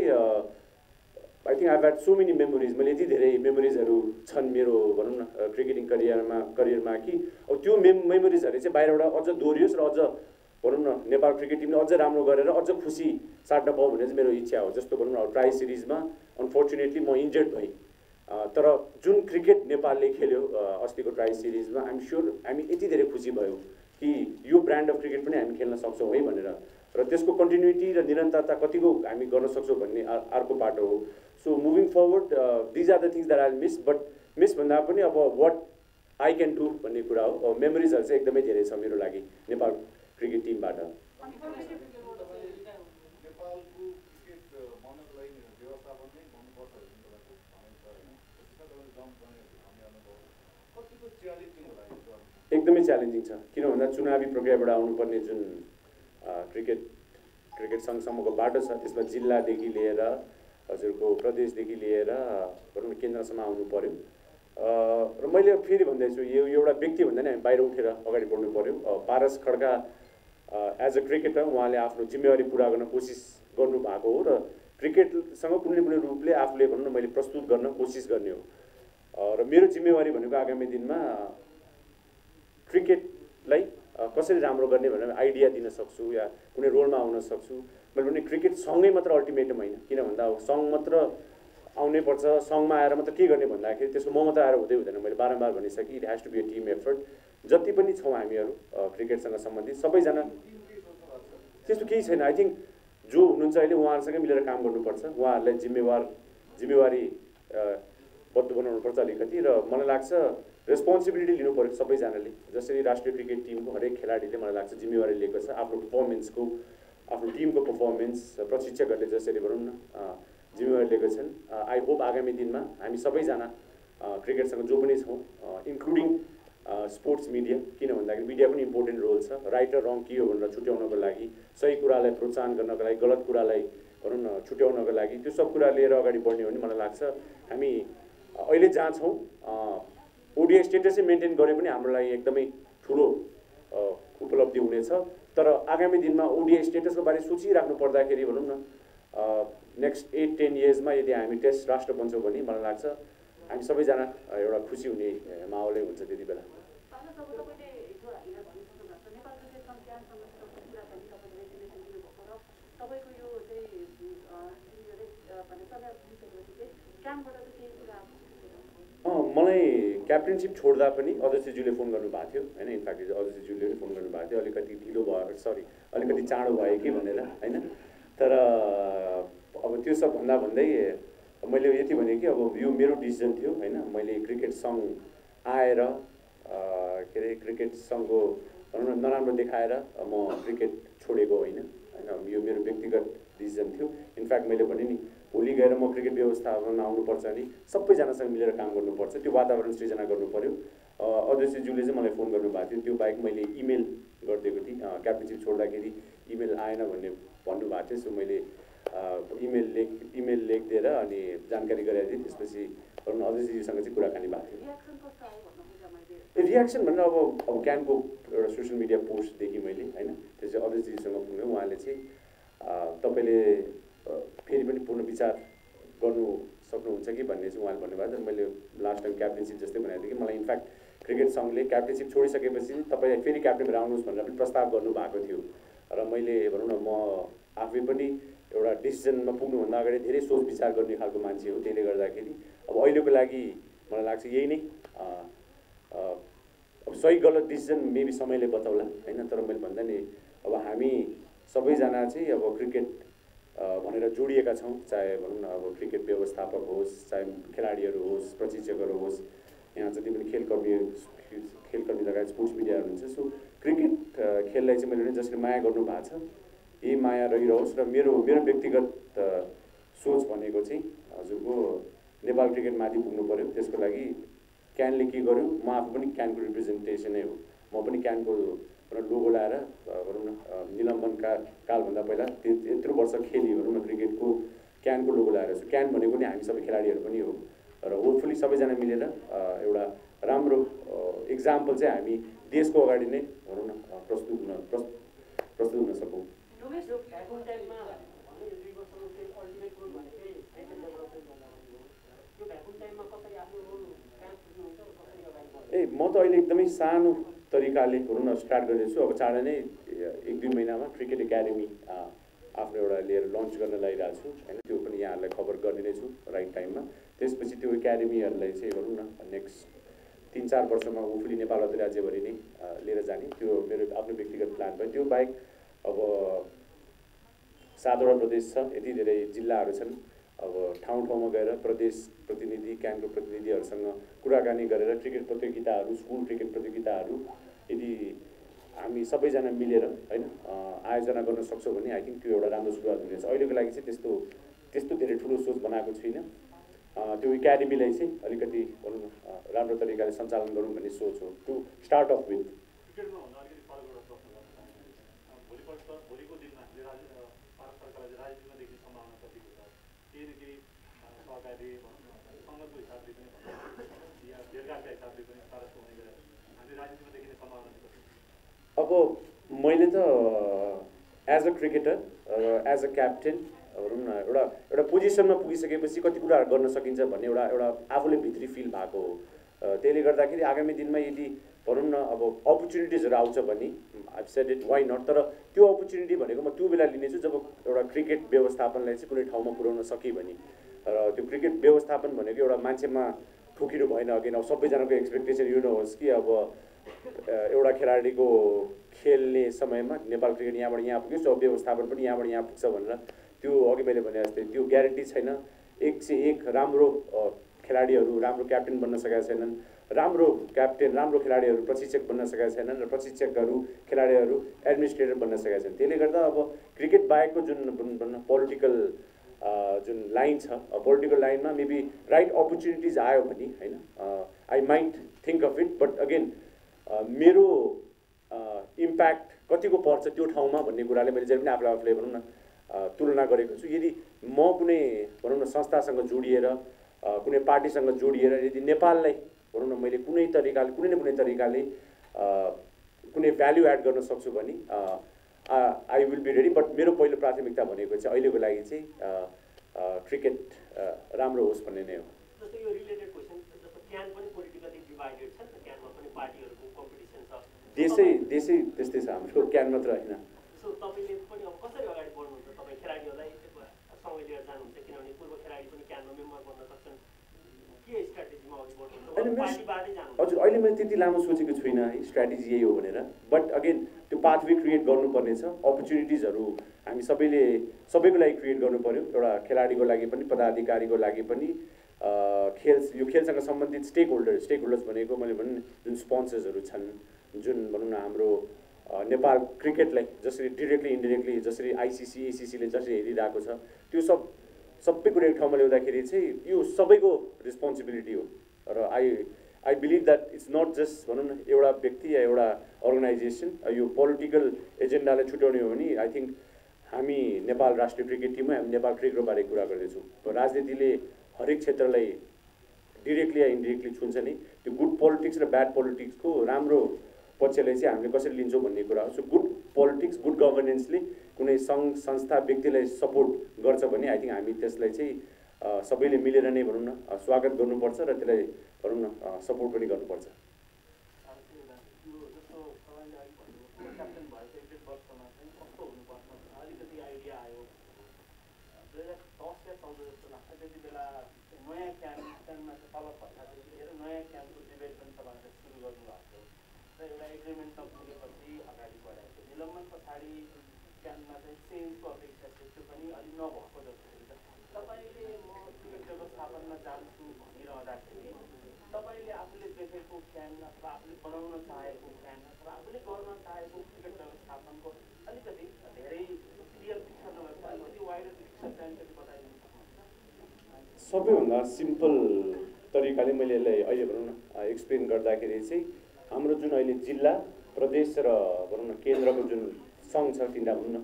I think I have had so many memories. मैले यति धेरै मेमोरिजहरू छन् मेरो भनौँ न क्रिकेटिङ करियरमा कि अब त्यो मेमोरिजहरू चाहिँ बाहिरबाट अझ दोहोरियोस् र अझ भनौँ न नेपाल क्रिकेट टिमले अझ राम्रो गरेर अझ खुसी साट्न पाऊँ भन्ने चाहिँ मेरो इच्छा हो। जस्तो भनौँ न ट्राई सिरिजमा अनफर्चुनेटली म इन्जर्ड भएँ, तर जुन क्रिकेट नेपालले खेल्यो अस्तिको ट्राई सिरिजमा आइएम स्योर हामी यति धेरै खुसी भयौँ कि यो ब्रान्ड अफ क्रिकेट पनि हामी खेल्न सक्छौँ है भनेर। र त्यसको कन्टिन्युटी र निरन्तरता कतिको हामी गर्न सक्छौँ भन्ने अर्को बाटो हो। So moving forward these are the things that I miss, but miss भन्दा पनि अब वाट आई क्यान डु भन्ने कुरा हो। मेमोरिजहरू चाहिँ एकदमै धेरै छ मेरो लागि नेपाल क्रिकेट टिमबाट। एकदमै च्यालेन्जिङ छ। किन भन्दा चुनावी प्रक्रियाबाट आउनुपर्ने जुन क्रिकेट सङ्घसम्मको बाटो छ त्यसमा जिल्लादेखि लिएर हजुरको प्रदेशदेखि लिएर भनौँ न केन्द्रसम्म आउनु पर्यो। र मैले फेरि भन्दैछु यो एउटा व्यक्ति भन्दा नि हामी बाहिर उठेर अगाडि बढ्नु पर्यो। Paras Khadka as a cricketer उहाँले आफ्नो जिम्मेवारी पुरा गर्न कोसिस गर्नुभएको हो र क्रिकेटसँग कुनै न कुनै रूपले आफूले भनौँ न मैले प्रस्तुत गर्न कोसिस गर्ने हो। र मेरो जिम्मेवारी भनेको आगामी दिनमा क्रिकेटलाई कसरी राम्रो गर्ने भनेर आइडिया दिन सक्छु या कुनै रोलमा आउन सक्छु। मैले भने क्रिकेट सँगै मात्र अल्टिमेटम होइन, किन भन्दा सङ्घ मात्र आउनै पर्छ, सङ्घमा आएर मात्र के गर्ने भन्दाखेरि त्यसको म मात्रै आएर हुँदै हुँदैन। मैले बारम्बार भनिसकेँ, it has to be a team effort. जति पनि छौँ हामीहरू क्रिकेटसँग सम्बन्धित सबैजना, त्यस्तो केही छैन। आई थिङ्क जो हुनुहुन्छ अहिले उहाँहरूसँगै मिलेर काम गर्नुपर्छ, उहाँहरूलाई जिम्मेवारी बद्ध बनाउनुपर्छ अलिकति। र मलाई लाग्छ रेस्पोन्सिबिलिटी लिनु पऱ्यो सबैजनाले। जसरी राष्ट्रिय क्रिकेट टिमको हरेक खेलाडीले मलाई लाग्छ जिम्मेवारी लिएको छ आफ्नो पर्फर्मेन्सको, आफ्नो टिमको पर्फर्मेन्स, प्रशिक्षकहरूले जसरी भनौँ न जिम्मेवारी लिएको छन्। आई होप आगामी दिनमा हामी सबैजना क्रिकेटसँग जो पनि छौँ, इन्क्लुडिङ स्पोर्ट्स मिडिया, किन भन्दाखेरि मिडिया पनि इम्पोर्टेन्ट रोल छ राइट र रङ के हो भनेर छुट्याउनको लागि, सही कुरालाई प्रोत्साहन गर्नको लागि, गलत कुरालाई भनौँ न छुट्याउनको लागि, त्यो सब कुरा लिएर अगाडि बढ्ने हो भने मलाई लाग्छ हामी अहिले जहाँ छौँ ओडिआई स्टेटसै मेन्टेन गरे पनि हाम्रो लागि एकदमै ठुलो उपलब्धि हुनेछ। तर आगामी दिनमा ओडिआई स्टेटसको बारे सोचिराख्नु पर्दाखेरि भनौँ न नेक्स्ट 8-10 इयर्समा यदि हामी टेस्ट राष्ट्र बन्छौँ भने मलाई लाग्छ हामी सबैजना एउटा खुसी हुने माहौलै हुन्छ त्यति बेला। मलाई क्याप्टेनसिप छोड्दा पनि अध्यक्षज्यूले फोन गर्नुभएको थियो होइन। इनफ्याक्ट अध्यक्षज्यूले पनि फोन गर्नुभएको थियो, अलिकति ढिलो भयो, सरी अलिकति चाँडो भयो कि भनेर होइन। तर अब त्यो सब भन्दै मैले यति भने कि अब यो मेरो डिसिजन थियो होइन। मैले क्रिकेट सङ्घ आएर के अरे क्रिकेट सङ्घको भनौँ न नराम्रो देखाएर म क्रिकेट छोडेको होइन। यो मेरो व्यक्तिगत डिसिजन थियो। इनफ्याक्ट मैले भने नि भोलि गएर म क्रिकेट व्यवस्थापनमा आउनुपर्छ भने सबैजनासँग मिलेर काम गर्नुपर्छ, त्यो वातावरण सृजना गर्नु पऱ्यो। अध्यक्षज्यूले चाहिँ मलाई फोन गर्नुभएको थियो। त्यो बाहेक मैले इमेल गरिदिएको थिएँ, क्याप्टेनसिप छोड्दाखेरि इमेल आएन भन्ने भन्नुभएको थियो। सो मैले इमेल लेखिदिएर अनि जानकारी गराइदिएँ। त्यसपछि अध्यक्षज्यूसँग चाहिँ कुराकानी भएको थियो। रियाक्सन भनेर अब क्यानको एउटा सोसियल मिडिया पोस्टदेखि मैले होइन, त्यसपछि अध्यक्षज्यूसँग फोन गऱ्यो। उहाँले चाहिँ तपाईँले फेरि पनि पुनः विचार गर्नु सक्नुहुन्छ कि भन्ने चाहिँ उहाँले भन्नुभयो। तर मैले लास्ट टाइम क्याप्टेनसिप जस्तै भनेको थिएँ कि मलाई इनफ्याक्ट क्रिकेट सङ्घले क्याप्टेनसिप छोडिसकेपछि तपाईँलाई फेरि क्याप्टेन भएर आउनुहोस् भनेर पनि प्रस्ताव गर्नुभएको थियो। र मैले भनौँ न म आफै पनि एउटा डिसिजनमा पुग्नुभन्दा अगाडि धेरै सोच विचार गर्ने खालको मान्छे हो। त्यसले गर्दाखेरि अब अहिलेको लागि मलाई लाग्छ यही नै अब सही गलत डिसिजन मेबी समयले बताउला होइन। तर मैले भन्दा नि अब हामी सबैजना चाहिँ अब क्रिकेट भनेर जोडिएका छौँ, चाहे भनौँ न अब क्रिकेट व्यवस्थापक होस्, चाहे खेलाडीहरू होस्, प्रशिक्षकहरू होस्, यहाँ जति पनि खेलकर्मी लगायत स्पोर्ट्स मिडियाहरू हुन्छ। सो क्रिकेट खेललाई चाहिँ मैले जसरी माया गर्नु भएको छ यही माया रहिरहोस्। र मेरो व्यक्तिगत सोच भनेको चाहिँ हजुरको नेपाल क्रिकेट माथि पुग्नु पऱ्यो। त्यसको लागि क्यानले के गर्यो, म आफू पनि क्यानको रिप्रेजेन्टेसनै हो। म पनि क्यानको लोगो लाएर भनौँ न निलम्बनका कालभन्दा पहिला यत्रो वर्ष खेली भनौँ न क्रिकेटको क्यानको लोगो लाएर छु। क्यान भनेको नि हामी सबै खेलाडीहरू पनि हो। र होपफुली सबैजना मिलेर एउटा राम्रो इक्जाम्पल चाहिँ हामी देशको अगाडि नै भनौँ न प्रस्तुत हुन सकौँ। म त अहिले एकदमै सानो तरिकाले भनौँ न स्टार्ट गर्दैछु। अब चाँडै नै 1-2 महिनामा क्रिकेट एकाडेमी आफ्नो एउटा लिएर लन्च गर्न लागिरहेको छु होइन। त्यो पनि यहाँहरूलाई खबर गर्ने नै छु राइट टाइममा। त्यसपछि त्यो एकाडेमीहरूलाई चाहिँ भनौँ न नेक्स्ट 3-4 वर्षमा होपफुली नेपाल अधिराज्यभरि नै लिएर जाने त्यो मेरो आफ्नो व्यक्तिगत प्लान भयो। त्यो बाहेक अब 7वटा प्रदेश छ, यति धेरै जिल्लाहरू छन्। अब ठाउँमा गएर प्रदेश प्रतिनिधि, क्यानको प्रतिनिधिहरूसँग कुराकानी गरेर क्रिकेट प्रतियोगिताहरू, स्कुल क्रिकेट प्रतियोगिताहरू यदि हामी सबैजना मिलेर होइन आयोजना गर्न सक्छौँ भने आई थिङ्क त्यो एउटा राम्रो सुरुवात हुनेछ। अहिलेको लागि चाहिँ त्यस्तो धेरै ठुलो सोच बनाएको छुइनँ। त्यो एकाडेमीलाई चाहिँ अलिकति भनौँ न राम्रो तरिकाले सञ्चालन गरौँ भन्ने सोच हो टु स्टार्ट अफ विथ। अब मैले त as a cricketer as a captain भनौँ न एउटा पोजिसनमा पुगिसकेपछि कति कुराहरू गर्न सकिन्छ भन्ने एउटा आफूले भित्री फिल भएको हो। त्यसले गर्दाखेरि आगामी दिनमा यदि भनौँ न अब अपर्च्युनिटिजहरू आउँछ भने I said it why not. तर त्यो अपर्च्युनिटी भनेको म त्यो बेला लिनेछु जब एउटा क्रिकेट व्यवस्थापनलाई चाहिँ कुनै ठाउँमा पुर्याउन सकेँ भने। र त्यो क्रिकेट व्यवस्थापन भनेको एउटा मान्छेमा ठोकिनु भएन। अघि अब सबैजनाको एक्सपेक्टेसन यो नहोस् कि अब एउटा खेलाडीको खेल्ने समयमा नेपाल क्रिकेट यहाँबाट यहाँ पुग्यो, सो व्यवस्थापन पनि यहाँबाट यहाँ पुग्छ भनेर त्यो अघि मैले भने जस्तै त्यो ग्यारेन्टी छैन। 101 राम्रो खेलाडीहरू राम्रो क्याप्टेन बन्न सकेका छैनन्, राम्रो क्याप्टेन राम्रो खेलाडीहरू प्रशिक्षक बन्न सकेका छैनन्, र प्रशिक्षकहरू खेलाडीहरू एडमिनिस्ट्रेटर बन्न सकेका छैनन्। त्यसले गर्दा अब क्रिकेट बाहेकको जुन पोलिटिकल जुन लाइन छ, पोलिटिकल लाइनमा मेबी राइट अपर्च्युनिटिज आयो भने होइन, I might think of it, but again मेरो इम्प्याक्ट कतिको पर्छ त्यो ठाउँमा भन्ने कुराले मैले जहिले पनि आफूले भनौँ न तुलना गरेको छु। यदि म कुनै भनौँ न संस्थासँग जोडिएर कुनै पार्टीसँग जोडिएर यदि नेपाललाई भनौँ न मैले कुनै तरिकाले कुनै न कुनै तरिकाले कुनै भ्याल्यु एड गर्न सक्छु भने I will be ready. But मेरो पहिलो प्राथमिकता भनेको चाहिँ अहिलेको लागि चाहिँ क्रिकेट राम्रो होस् भन्ने नै हो। जस्तो यो रिलेटेड क्वेसन, जस्तो क्यान पनि पोलिटिकली डिभाइडेड छ नि त, क्यानमा पनि पार्टीहरूको कम्पिटिसन छ। देशै त्यस्तै छ हाम्रो, क्यान मात्र होइन। सो तपाईँले पनि अब कसरी अगाडि बढ्नुहुन्छ? तपाईँ खेलाडीहरूलाई सँगै लिएर जानुहुन्छ, किनभने पूर्व खेलाडी पनि क्यानमा मेम्बर बन्न सक्छन्, के स्ट्राटेजीमा अगाडि बढ्नुहुन्छ? हजुर, अहिले मैले त्यति लामो सोचेको छुइनँ है स्ट्राटेजी यही हो भनेर, बट अगेन त्यो पाथवे क्रिएट गर्नुपर्ने छ। अपर्च्युनिटिजहरू हामी सबैको लागि क्रिएट गर्नु पऱ्यो, एउटा खेलाडीको लागि पनि पदाधिकारीको लागि पनि, यो खेलसँग सम्बन्धित स्टेक होल्डर्स भनेको मैले भने जुन स्पोन्सर्सहरू छन्, जुन भनौँ न हाम्रो नेपाल क्रिकेटलाई जसरी डिरेक्टली इन्डिरेक्टली जसरी आइसिसी एसिसीले जसरी हेरिरहेको छ, त्यो सबै कुरा एक ठाउँमा ल्याउँदाखेरि चाहिँ यो सबैको रेस्पोन्सिबिलिटी हो। र I believe that it's not just भनौँ न एउटा व्यक्ति या एउटा अर्गनाइजेसन यो पोलिटिकल एजेन्डालाई छुट्याउने हो भने आई थिङ्क हामी नेपाल राष्ट्रिय क्रिकेट टिममै हामी नेपाल क्रिकेटको बारे कुरा गर्दैछौँ। राजनीतिले हरेक क्षेत्रलाई डिरेक्टली या इन्डिरेक्टली छुन्छ नि, त्यो गुड पोलिटिक्स र ब्याड पोलिटिक्सको राम्रो पक्षलाई चाहिँ हामीले कसरी लिन्छौँ भन्ने कुरा हो। सो गुड पोलिटिक्स गुड गभर्नेन्सले कुनै सङ्घ संस्था व्यक्तिलाई सपोर्ट गर्छ भने आई थिङ्क हामी त्यसलाई चाहिँ सबैले मिलेर नै भनौँ न स्वागत गर्नुपर्छ र त्यसलाई भनौँ न सपोर्ट पनि गर्नुपर्छ। एग्रिमेन्ट नपुगेपछि अगाडि बढाएको निलम्बन पछाडि क्यानमा चाहिँ चेन्जको अपेक्षा त्यो पनि अलिक नभएको जस्तो हुन्छ। तपाईँले म क्रिकेट व्यवस्थापनमा जान्छु भनिरहँदाखेरि तपाईँले आफूले देखेको क्यान अथवा आफूले बनाउन चाहेको क्यान अथवा आफूले गर्न चाहेको क्रिकेट व्यवस्थापनको अलिकति धेरै क्लियर पिक्चर नभए पनि अलिकति वाइडर पिक्चर चाहिँ अलिकति बताइदिनु सक्नुहुन्छ? सबैभन्दा सिम्पल तरिकाले मैले यसलाई अहिले भनौँ न एक्सप्लेन गर्दाखेरि चाहिँ हाम्रो जुन अहिले जिल्ला प्रदेश र भनौँ न केन्द्रको जुन सङ्घ छ, तिनवटा भनौँ न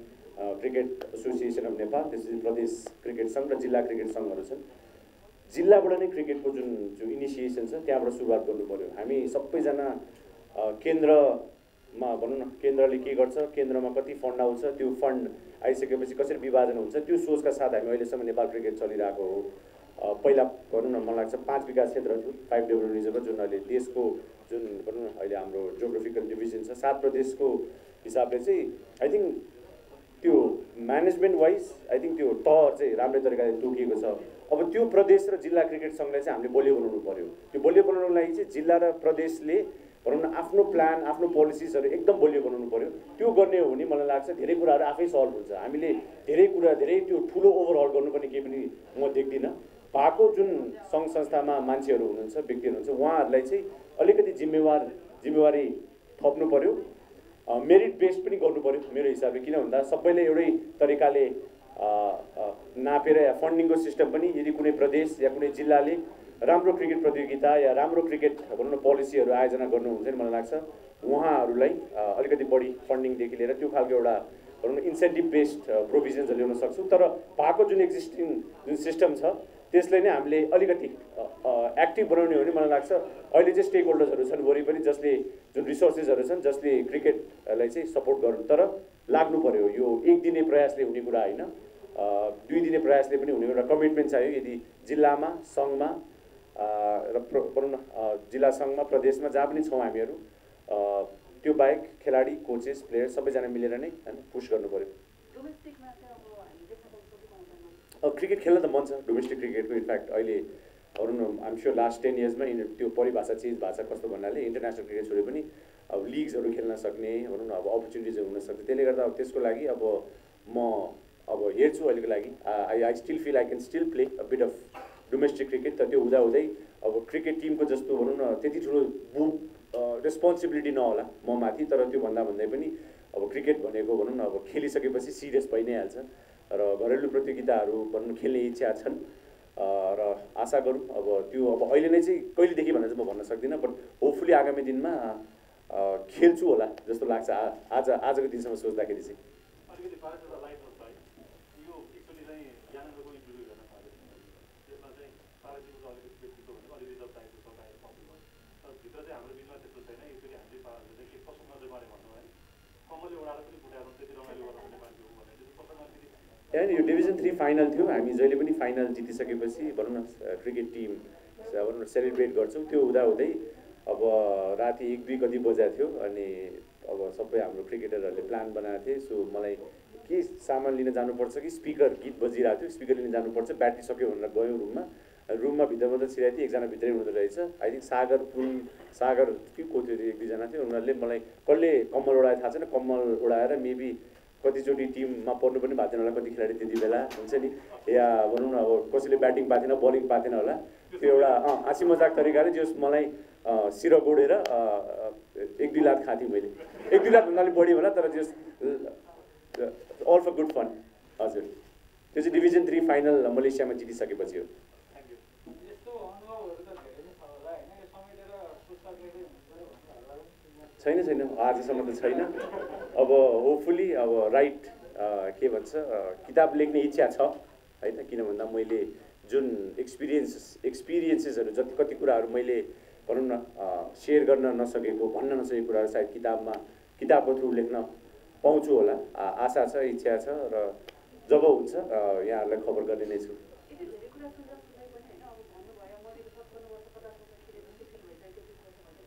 क्रिकेट एसोसिएसन अफ नेपाल, त्यसपछि प्रदेश क्रिकेट सङ्घ र जिल्ला क्रिकेट सङ्घहरू छन्। जिल्लाबाट नै क्रिकेटको जुन इनिसिएसन छ त्यहाँबाट सुरुवात गर्नु पऱ्यो। हामी सबैजना केन्द्रमा भनौँ न केन्द्रले के गर्छ, केन्द्रमा कति फन्ड आउँछ, त्यो फन्ड आइसकेपछि कसरी विभाजन हुन्छ, त्यो सोचका साथ हामी अहिलेसम्म नेपाल क्रिकेट चलिरहेको हो। पहिला भनौँ न मलाई लाग्छ 5 विकास क्षेत्र थियो, 5 डेभलपमेन्ट रिजन जुन अहिले देशको जुन भनौँ न अहिले हाम्रो जियोग्राफिकल डिभिजन छ 7 प्रदेशको हिसाबले चाहिँ आई थिङ्क त्यो म्यानेजमेन्ट वाइज आई थिङ्क त्यो तह चाहिँ राम्रै तरिकाले तोकिएको छ। अब त्यो प्रदेश र जिल्ला क्रिकेट सङ्घलाई चाहिँ हामीले बलियो बनाउनु पऱ्यो। त्यो बलियो बनाउनको लागि चाहिँ जिल्ला र प्रदेशले भनौँ न आफ्नो प्लान आफ्नो पोलिसिजहरू एकदम बलियो बनाउनु पऱ्यो। त्यो गर्ने हो भने मलाई लाग्छ धेरै कुराहरू आफै सल्भ हुन्छ। हामीले धेरै त्यो ठुलो ओभरअल गर्नुपर्ने केही पनि म देख्दिनँ। भएको जुन सङ्घ संस्थामा मान्छेहरू हुनुहुन्छ, व्यक्तिहरू हुनुहुन्छ, उहाँहरूलाई चाहिँ अलिकति जिम्मेवारी थप्नु पऱ्यो। मेरिट बेस्ड पनि गर्नु पऱ्यो मेरो हिसाबले, किन भन्दा सबैले एउटै तरिकाले नापेर या फन्डिङको सिस्टम पनि यदि कुनै प्रदेश या कुनै जिल्लाले राम्रो क्रिकेट प्रतियोगिता या राम्रो क्रिकेट भनौँ न पोलिसीहरू आयोजना गर्नुहुन्छ भने मलाई लाग्छ उहाँहरूलाई अलिकति बढी फन्डिङदेखि लिएर त्यो खालको एउटा भनौँ न इन्सेन्टिभ बेस्ड प्रोभिजन्सहरू ल्याउन सक्छौँ। तर भएको जुन एक्जिस्टिङ जुन सिस्टम छ त्यसलाई नै हामीले अलिकति एक्टिभ बनाउने हो भने मलाई लाग्छ अहिले चाहिँ स्टेक होल्डर्सहरू छन् वरिपरि जसले जुन रिसोर्सेसहरू छन् जसले क्रिकेटलाई चाहिँ सपोर्ट गर्नु, तर लाग्नु पऱ्यो। यो एक दिने प्रयासले हुने कुरा होइन, 2 दिने प्रयासले पनि हुने एउटा कमिटमेन्ट चाहियो। यदि जिल्लामा सङ्घमा र भनौँ न जिल्ला सङ्घमा प्रदेशमा जहाँ पनि छौँ हामीहरू, त्यो बाहेक खेलाडी कोचेस प्लेयर सबैजना मिलेर नै पुस गर्नु पऱ्यो। क्रिकेट खेल्न त मन छ डोमेस्टिक क्रिकेटको इनफ्याक्ट अहिले अरू आइम स्योर लास्ट 10 इयर्समा त्यो परिभाषा चेन्ज भएको छ कस्तो भन्नाले इन्टरनेसनल क्रिकेट छोडे पनि अब लिग्सहरू खेल्न सक्ने भनौँ न अब अपर्च्युनिटिजहरू हुनसक्छ त्यसले गर्दा अब त्यसको लागि अब म अब हेर्छु अहिलेको लागि I still feel I can still play a bit of domestic cricket तर त्यो हुँदाहुँदै अब क्रिकेट टिमको जस्तो भनौँ न त्यति ठुलो रेस्पोन्सिबिलिटी नहोला म माथि तर त्यो भन्दै पनि अब क्रिकेट भनेको भनौँ न अब खेलिसकेपछि सिरियस भइ नै हाल्छ र घरेलु प्रतियोगिताहरू भनौँ न खेल्ने इच्छा छन् र आशा गरौँ अब त्यो अब अहिले नै चाहिँ कहिलेदेखि भनेर चाहिँ म भन्न सक्दिनँ बट होपफुली आगामी दिनमा खेल्छु होला जस्तो लाग्छ आजको दिनसम्म सोच्दाखेरि चाहिँ अलिकति पाराजुता लाइट होस् भाइ यो एक्चुअली चाहिँ यहाँको इन्टरभ्यू गर्न थालेको त्यसमा चाहिँ पाराजुताको अलिकति व्यक्तित्व भनेको अलिकति रिजर्भ टाइपको छ बाहिर पब्लिकमा तर भित्र चाहिँ हाम्रो बिचमा त्यस्तो छैन एक्चुअली हामीले पाराजुता चाहिँ के कस्तो नजर मारे भन्नु है कमलले उडाएर पनि फुटाएर त्यति रमाइलो गरेर हुने मान्छे हो भने त्यो तपाईँमा अलिकति यहाँ यो डिभिजन 3 फाइनल थियो हामी जहिले पनि फाइनल जितिसकेपछि भनौँ न क्रिकेट टिम भनौँ न सेलिब्रेट गर्छौँ त्यो हुँदाहुँदै अब राति 1-2 कति बजेको थियो अनि अब सबै हाम्रो क्रिकेटरहरूले प्लान बनाएको थिए सो मलाई के सामान लिन जानुपर्छ कि स्पिकर गीत बजिरहेको थियो स्पिकर लिन जानुपर्छ ब्याट्री सक्यो भनेर गयो रुममा भित्रमा त छिराएको थिएँ एकजना भित्रै हुँदो रहेछ आई थिङ्क सागर के को थियो 1-2 थियो उनीहरूले मलाई कसले कम्मल उडाएर थाहा छैन कम्मल उडाएर मेबी कतिचोटि टिममा पर्नु पनि भएको थिएन होला कति खेलाडी त्यति बेला हुन्छ नि या भनौँ न अब कसैले ब्याटिङ पाएको थिएन बलिङ पाएको थिएन होला त्यो एउटा हाँसी मजाक तरिकाले जस मलाई सिर गोडेर 1-2 लाख खाथेँ मैले 1-2 लाख भन्दा अलिक बढी होला तर जस अल फर गुड फन हजुर त्यो चाहिँ डिभिजन 3 फाइनल मलेसियामा जितिसकेपछि हो छैन आजसम्म त छैन अब होपफुली अब राइट के भन्छ किताब लेख्ने इच्छा छ होइन किन भन्दा मैले जुन एक्सपिरियन्सेसहरू कति कुराहरू मैले भनौँ न सेयर गर्न नसकेको भन्न नसकेको कुराहरू सायद किताबको थ्रु लेख्न पाउँछु होला आशा छ इच्छा छ र जब हुन्छ यहाँहरूलाई खबर गर्ने नै छु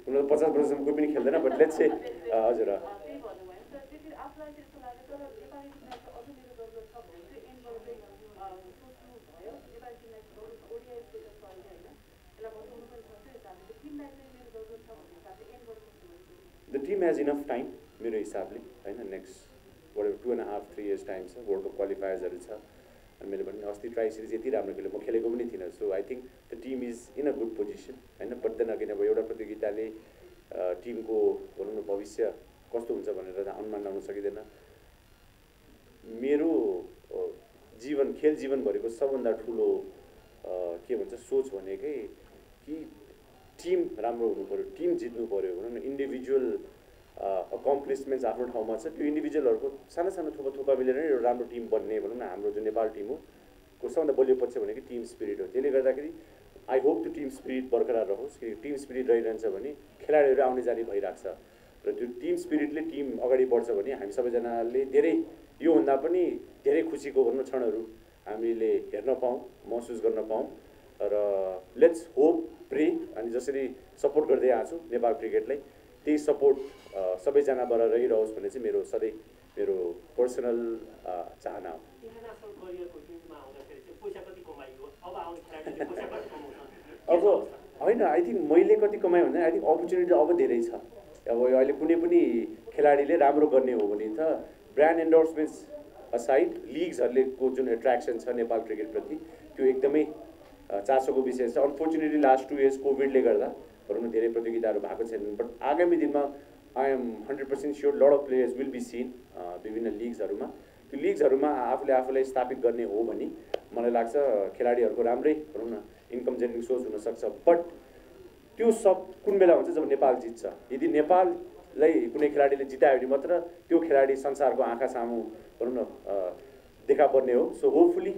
उनीहरू 50 वर्षसम्म कोही पनि खेल्दैन बट लेट्स से हजुर the team has enough time मेरो हिसाबले होइन नेक्स्ट 2.5-3 years टाइम छ वर्ल्ड कप क्वालिफायर्सहरू छ अनि मैले भने अस्ति ट्राई सिरिज यति राम्रो खेल्यो म खेलेको पनि थिइनँ so I think the team is in a good position होइन बट देन अगेन अब एउटा प्रतियोगिताले टिमको भनौँ न भविष्य कस्तो हुन्छ भनेर अनुमान लगाउन सकिँदैन मेरो खेल जीवनभरिको सबभन्दा ठुलो के भन्छ सोच भनेकै कि टिम राम्रो हुनु पऱ्यो टिम जित्नु पऱ्यो भनौँ न इन्डिभिजुअल अकम्प्लिसमेन्ट्स आफ्नो ठाउँमा छ त्यो इन्डिभिजुअलहरूको सानो थोपा मिलेर नै एउटा राम्रो टिम बन्ने भनौँ न हाम्रो जुन नेपाल टिम हो को सबभन्दा बलियो पक्ष भनेको टिम स्पिरिट हो त्यसले गर्दाखेरि आई होप त्यो टिम स्पिरिट बरकरार रहोस् कि टिम स्पिरिट रहिरहन्छ भने खेलाडीहरू आउने जाने भइरहेको छ र त्यो टिम स्पिरिटले टिम अगाडि बढ्छ भने हामी सबैजनाले धेरै योभन्दा पनि धेरै खुसीको भनौँ क्षणहरू हामीले हेर्न पाऊँ महसुस गर्न पाऊँ र लेट्स होप प्रे अनि जसरी सपोर्ट गर्दै आएको छु नेपाल क्रिकेटलाई त्यही सपोर्ट सबैजनाबाट रहिरहोस् भन्ने चाहिँ मेरो सधैँ मेरो पर्सनल चाहना हो अब होइन आई थिङ्क मैले कति कमाएँ भने आई थिङ्क अपर्च्युनिटी अब धेरै छ अब अहिले कुनै पनि खेलाडीले राम्रो गर्ने हो भने त ब्रान्ड एन्डोर्समेन्ट्स असाइड लिग्सहरूले को जुन एट्र्याक्सन छ नेपाल क्रिकेटप्रति त्यो एकदमै चासोको विषय छ अनफोर्चुनेटली लास्ट 2 years कोभिडले गर्दा भनौँ न धेरै प्रतियोगिताहरू भएको छैनन् बट आगामी दिनमा I am 100% sure lot of players will be seen विभिन्न लिग्सहरूमा त्यो लिग्सहरूमा आफूलाई स्थापित गर्ने हो भने मलाई लाग्छ खेलाडीहरूको राम्रै भनौँ न इन्कम जेनरेटिङ सोर्स हुनसक्छ बट त्यो सब कुन बेला हुन्छ जब नेपाल जित्छ यदि नेपाललाई कुनै खेलाडीले जितायो भने मात्र त्यो खेलाडी संसारको आँखा सामु भनौँ न देखा पर्ने हो सो होपफुली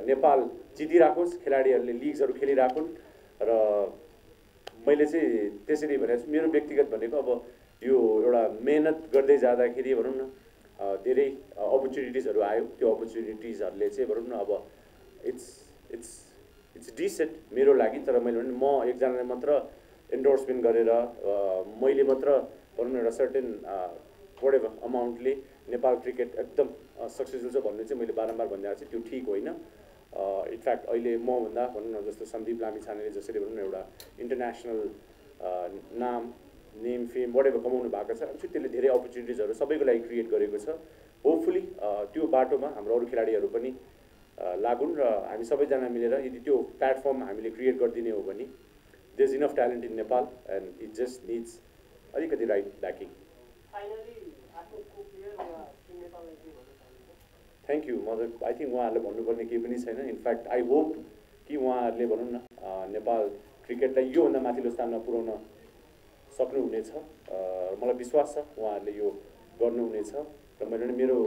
नेपाल जितिराखोस् खेलाडीहरूले लिग्सहरू खेलिराखुन् र मैले चाहिँ त्यसरी भनेको छु मेरो व्यक्तिगत भनेको अब यो एउटा मेहनत गर्दै जाँदाखेरि भनौँ न धेरै अपर्च्युनिटिजहरू आयो त्यो अपर्च्युनिटिजहरूले चाहिँ भनौँ न अब इट्स डिसेन्ट मेरो लागि तर मैले भने म एकजनाले मात्र एन्डोर्समेन्ट गरेर मैले मात्र भनौँ न एउटा सर्टेन whatever अमाउन्टले नेपाल क्रिकेट एकदम सक्सेसफुल छ भन्ने चाहिँ मैले बारम्बार भनिरहेको छु त्यो ठिक होइन इनफ्याक्ट अहिले मभन्दा भनौँ न जस्तो सन्दीप लामिछानेले जसरी भनौँ न एउटा इन्टरनेसनल नाम नेम फेम whatever कमाउनु भएको छ अनि त्यसले धेरै अपर्च्युनिटिजहरू सबैको लागि क्रिएट गरेको छ होपफुली त्यो बाटोमा हाम्रो अरू खेलाडीहरू पनि लागुन् र हामी सबैजना मिलेर यदि त्यो प्लेटफर्म हामीले क्रिएट गरिदिने हो भने there is enough talent in Nepal and it just needs अलिकति राइट ब्याकिङ थ्याङ्क यू म त आई थिङ्क उहाँहरूले भन्नुपर्ने केही पनि छैन इनफ्याक्ट आई होप कि उहाँहरूले भनौँ न नेपाल क्रिकेटलाई योभन्दा माथिल्लो स्थानमा पुर्याउन सक्नुहुनेछ मलाई विश्वास छ उहाँहरूले यो गर्नुहुनेछ र मैले मेरो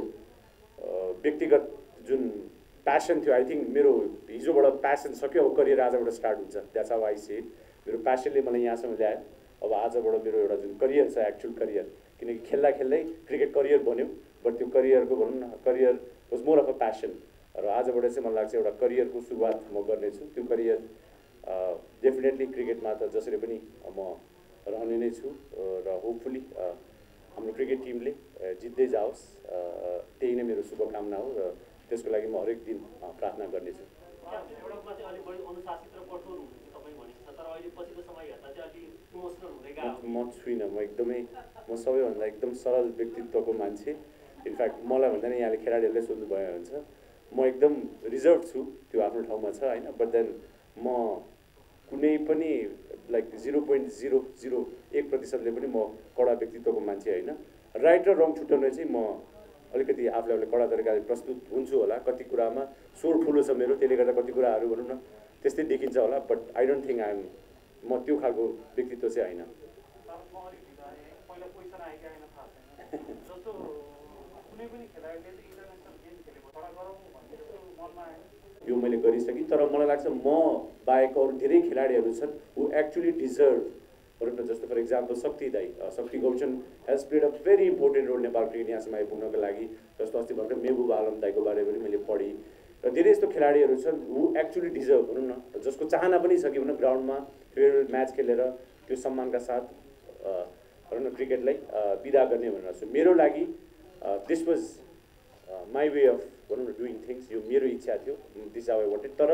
व्यक्तिगत जुन प्यासन थियो आई थिङ्क मेरो हिजोबाट प्यासन सक्यो अब करियर आजबाट स्टार्ट हुन्छ that's how I say it मेरो प्यासनले मलाई यहाँसम्म ल्यायो अब आजबाट मेरो एउटा जुन करियर छ एक्चुअल करियर किनकि खेल्दा खेल्दै क्रिकेट करियर बन्यो बट त्यो करियरको भनौँ न career was more of a passion र आजबाट चाहिँ मलाई लाग्छ एउटा करियरको सुरुवात म गर्नेछु त्यो करियर डेफिनेटली क्रिकेटमा त जसरी पनि म रहने नै छु र होपफुली हाम्रो क्रिकेट टिमले जित्दै जाओस् त्यही नै मेरो शुभकामना हो र त्यसको लागि म हरेक दिन प्रार्थना गर्नेछु एउटामा चाहिँ अलिक बढी अनुशासित र कठोर हुनुहुन्छ तपाईँ भनेको छ तर अहिले पछिल्लो समय हेर्दा चाहिँ अलिक इमोसनल हुँदै गएको म छुइनँ म एकदमै म सबैभन्दा एकदम सरल व्यक्तित्वको मान्छे इनफ्याक्ट मलाई भन्दा नि यहाँले खेलाडीहरूले सोध्नुभयो हुन्छ म एकदम रिजर्भ छु त्यो आफ्नो ठाउँमा छ होइन बट देन म कुनै पनि लाइक 0.001% पनि म कडा व्यक्तित्वको मान्छे होइन राइट र रङ छुट्याउन चाहिँ म अलिकति आफूलाई कडा तरिकाले प्रस्तुत हुन्छु होला कति कुरामा स्वर ठुलो छ मेरो त्यसले गर्दा कति कुराहरू भनौँ न त्यस्तै देखिन्छ होला but I don't think I am म त्यो खालको व्यक्तित्व चाहिँ होइन यो मैले गरिसकेँ तर मलाई लाग्छ म बाहेक अरू धेरै खेलाडीहरू छन् हु एक्चुली डिजर्भ भनौँ न जस्तो फर इक्जाम्पल शक्ति दाई Shakti Gauchan has played a very important role Nepal cricket यहाँसम्म आइपुग्नको लागि जस्तो अस्ति भर्खर मेहबुब आलम दाईको बारे पनि मैले पढेँ र धेरै यस्तो खेलाडीहरू छन् हु एक्चुली डिजर्भ भनौँ न जसको चाहना पनि छ कि भनौँ ग्राउन्डमा फेयरवेल म्याच खेलेर त्यो सम्मानका साथ भनौँ न क्रिकेटलाई बिदा गर्ने भनेर छु मेरो लागि this was my way of भनौँ न डुइङ थिङ्स यो मेरो इच्छा थियो दिस हाउ आई वान्टेड तर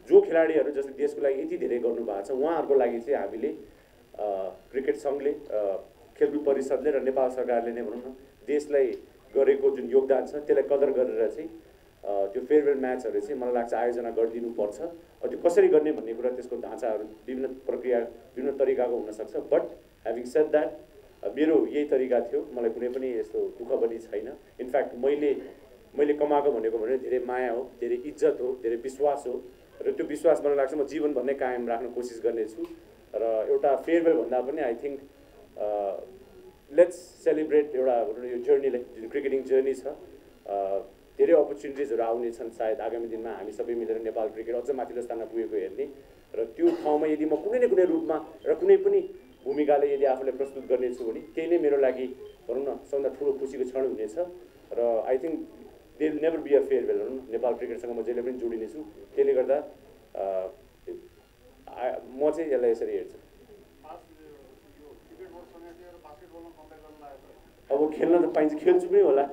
जो खेलाडीहरू जसले देशको लागि यति धेरै गर्नुभएको छ उहाँहरूको लागि चाहिँ हामीले क्रिकेट सङ्घले खेलकुद परिषदले र नेपाल सरकारले नै भनौँ न देशलाई गरेको जुन योगदान छ त्यसलाई कदर गरेर चाहिँ त्यो फेयरवेल म्याचहरू चाहिँ मलाई लाग्छ आयोजना गरिदिनुपर्छ त्यो कसरी गर्ने भन्ने कुरा त्यसको ढाँचाहरू विभिन्न प्रक्रिया विभिन्न तरिकाको हुनसक्छ बट ह्याभिङ सेड द्याट मेरो यही तरिका थियो मलाई कुनै पनि यस्तो दुःख पनि छैन इनफ्याक्ट मैले कमाएको भनेको भने धेरै माया हो धेरै इज्जत हो धेरै विश्वास हो र त्यो विश्वास मलाई लाग्छ म जीवनभर नै कायम राख्न कोसिस गर्नेछु र एउटा फेयरवेल भन्दा पनि आई थिङ्क लेट्स सेलिब्रेट एउटा यो जर्नीलाई जुन क्रिकेटिङ जर्नी छ धेरै अपर्च्युनिटिजहरू आउनेछन् सायद आगामी दिनमा हामी सबै मिलेर नेपाल क्रिकेट अझ माथिल्लो स्थानमा पुगेको हेर्ने र त्यो ठाउँमा यदि म कुनै न कुनै रूपमा र कुनै पनि भूमिकाले यदि आफूलाई प्रस्तुत गर्नेछु भने त्यही नै मेरो लागि भनौँ न सबभन्दा ठुलो खुसीको क्षण हुनेछ र I think they will never be a farewell भनौँ न नेपाल क्रिकेटसँग म जहिले पनि जोडिनेछु त्यसले गर्दा म चाहिँ यसलाई यसरी हेर्छु अब खेल्न त पाइन्छ खेल्छु पनि होला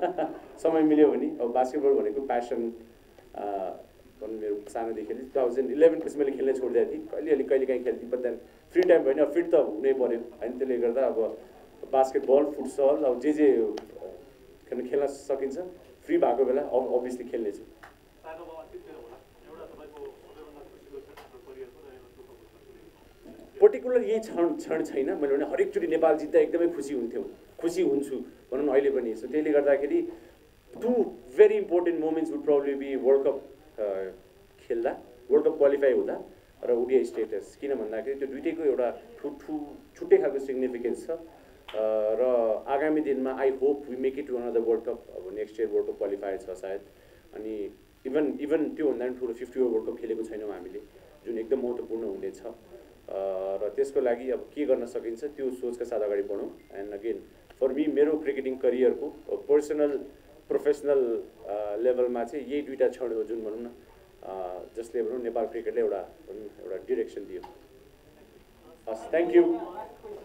समय मिल्यो भने अब बास्केटबल भनेको प्यासन भनौँ मेरो सानोदेखि 2011 पछि मैले खेल्नै छोडिदिएको थिएँ कहिलेकाहीँ खेल्थेँ बट देन फ्री टाइम भयो भने फिट त हुनै पऱ्यो होइन त्यसले गर्दा अब बास्केटबल फुटसल अब जे खेल्न सकिन्छ फ्री भएको बेला अभियसली खेल्नेछु पर्टिकुलर यही क्षण छैन मैले भने हरेकचोटि नेपाल जित्दा एकदमै खुसी हुन्छु भनौँ न अहिले पनि सो त्यसले गर्दाखेरि two very important moments would probably be world cup खेल्दा वर्ल्ड कप क्वालिफाई हुँदा र ओडिआई स्टेटस किन भन्दाखेरि त्यो दुइटैको एउटा छुट्टै खालको सिग्निफिकेन्स छ र आगामी दिनमा I hope we make it to another world cup अब next year world cup qualify छ सायद अनि इभन त्योभन्दा पनि ठुलो 50 ओभर वर्ल्ड कप खेलेको छैनौँ हामीले जुन एकदम महत्त्वपूर्ण हुनेछ र त्यसको लागि अब के गर्न सकिन्छ त्यो सोचका साथ अगाडि बढौँ एन्ड अगेन फर मी मेरो क्रिकेटिङ करियरको पर्सनल प्रोफेसनल लेभलमा चाहिँ यही दुईवटा क्षण हो जुन भनौँ न जसले भनौँ नेपाल क्रिकेटले एउटा डिरेक्सन दियो हस् थ्याङ्क यू